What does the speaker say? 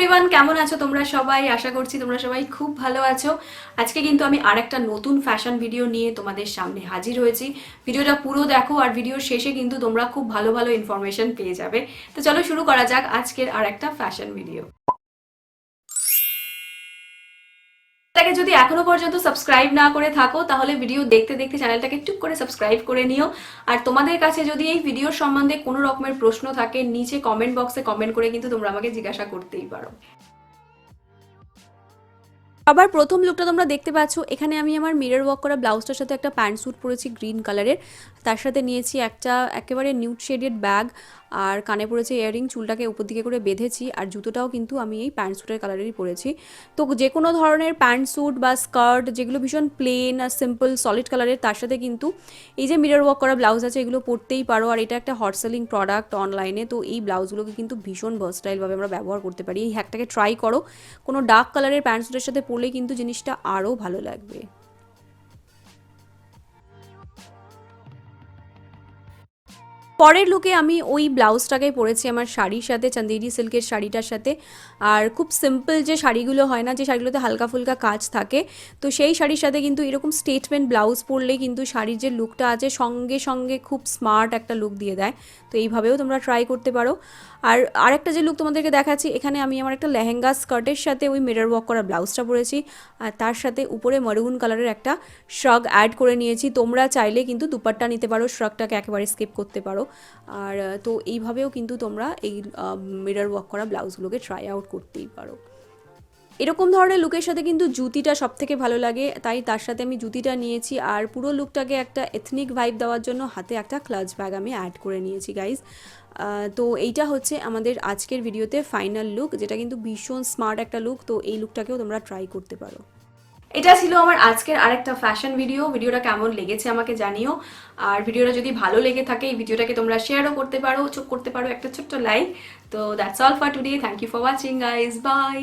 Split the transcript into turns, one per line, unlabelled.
Everyone, কেমন আছো তোমরা সবাই? আশা করছি তোমরা সবাই খুব ভালো আছো। আজকে কিন্তু আমি আরেকটা নতুন ফ্যাশন ভিডিও নিয়ে তোমাদের সামনে হাজির হয়েছি। ভিডিওটা পুরো দেখো আর ভিডিওর শেষে কিন্তু তোমরা খুব ভালো ভালো ইনফরমেশন পেয়ে যাবে। তো চলো শুরু করা যাক আজকের আরেকটা ফ্যাশন ভিডিও। তাকে যদি এখনো পর্যন্ত সাবস্ক্রাইব না করে থাকো তাহলে ভিডিও দেখতে দেখতে চ্যানেলটাকে টুক করে সাবস্ক্রাইব করে নিও। আর তোমাদের কাছে যদি এই ভিডিওর সম্বন্ধে কোনো রকমের প্রশ্ন থাকে নিচে কমেন্ট বক্সে কমেন্ট করে কিন্তু তোমরা আমাকে জিজ্ঞাসা করতেই পারো। আবার প্রথম লুকটা তোমরা দেখতে পাচ্ছ, এখানে আমি আমার মিরর ওয়ার্ক করা ব্লাউজটার সাথে একটা প্যান্ট স্যুট পরেছি গ্রিন কালারের। তার সাথে নিয়েছি একটা একেবারে নিউড শেডেড ব্যাগ, আর কানে পরেছি ইয়াররিং, চুলটাকে উপর দিকে করে বেঁধেছি, আর জুতোটাও কিন্তু আমি এই প্যান্ট স্যুটের কালারেরই পরেছি। তো যে কোনো ধরনের প্যান্ট স্যুট বা স্কার্ট যেগুলো ভীষণ প্লেন আর সিম্পল সলিড কালারের, তার সাথে কিন্তু এই যে মিরর ওয়ার্ক করা ব্লাউজ আছে এগুলো পরতেই পারো। আর এটা একটা হট সেলিং প্রোডাক্ট অনলাইনে, তো এই ব্লাউজগুলোকে কিন্তু ভীষণ ভার্সটাইলভাবে আমরা ব্যবহার করতে পারি। এই হ্যাকটাকে ট্রাই করো, কোনো ডার্ক কালারের প্যান্ট স্যুটের সাথে পরলে কিন্তু জিনিসটা আরও ভালো লাগবে। পরের লুকে আমি ওই ব্লাউজটাকে পরেছি আমার শাড়ির সাথে, চান্দেরি সিল্কের শাড়িটার সাথে। আর খুব সিম্পল যে শাড়িগুলো হয় না, যে শাড়িগুলোতে হালকা ফুলকা কাজ থাকে, তো সেই শাড়ির সাথে কিন্তু এরকম স্টেটমেন্ট ব্লাউজ পরলে কিন্তু শাড়ির যে লুকটা আছে সঙ্গে সঙ্গে খুব স্মার্ট একটা লুক দিয়ে দেয়। তো এইভাবেও তোমরা ট্রাই করতে পারো। আর আরেকটা যে লুক তোমাদেরকে দেখাচ্ছি, এখানে আমি আমার একটা লেহেঙ্গা স্কার্টের সাথে ওই মিরর ওয়ার্ক করা ব্লাউজটা পরেছি, আর তার সাথে উপরে মারুন কালারের একটা শ্রাগ অ্যাড করে নিয়েছি। তোমরা চাইলে কিন্তু দুপাট্টা নিতে পারো, শ্রাগটাকে একেবারে স্কিপ করতে পারো। আর তো এইভাবেও কিন্তু তোমরা এই মিরর ওয়ার্ক করা ব্লাউজগুলোকে ট্রাই আউট করতেই পারো। এরকম ধরনের লুকের সাথে কিন্তু জুতিটা সব থেকে ভালো লাগে, তাই তার সাথে আমি জুতিটা নিয়েছি। আর পুরো লুকটাকে একটা এথনিক ভাইব দেওয়ার জন্য হাতে একটা ক্লাচ ব্যাগ আমি অ্যাড করে নিয়েছি গাইজ। তো এইটা হচ্ছে আমাদের আজকের ভিডিওতে ফাইনাল লুক, যেটা কিন্তু ভীষণ স্মার্ট একটা লুক। তো এই লুকটাকেও তোমরা ট্রাই করতে পারো। এটা ছিল আমার আজকের আরেকটা ফ্যাশন ভিডিও। ভিডিওটা কেমন লেগেছে আমাকে জানিও। আর ভিডিওটা যদি ভালো লেগে থাকে এই ভিডিওটাকে তোমরা শেয়ারও করতে পারো, করতে পারো একটা ছোট্ট লাইক। তো that's all for today. Thank you for watching guys, by.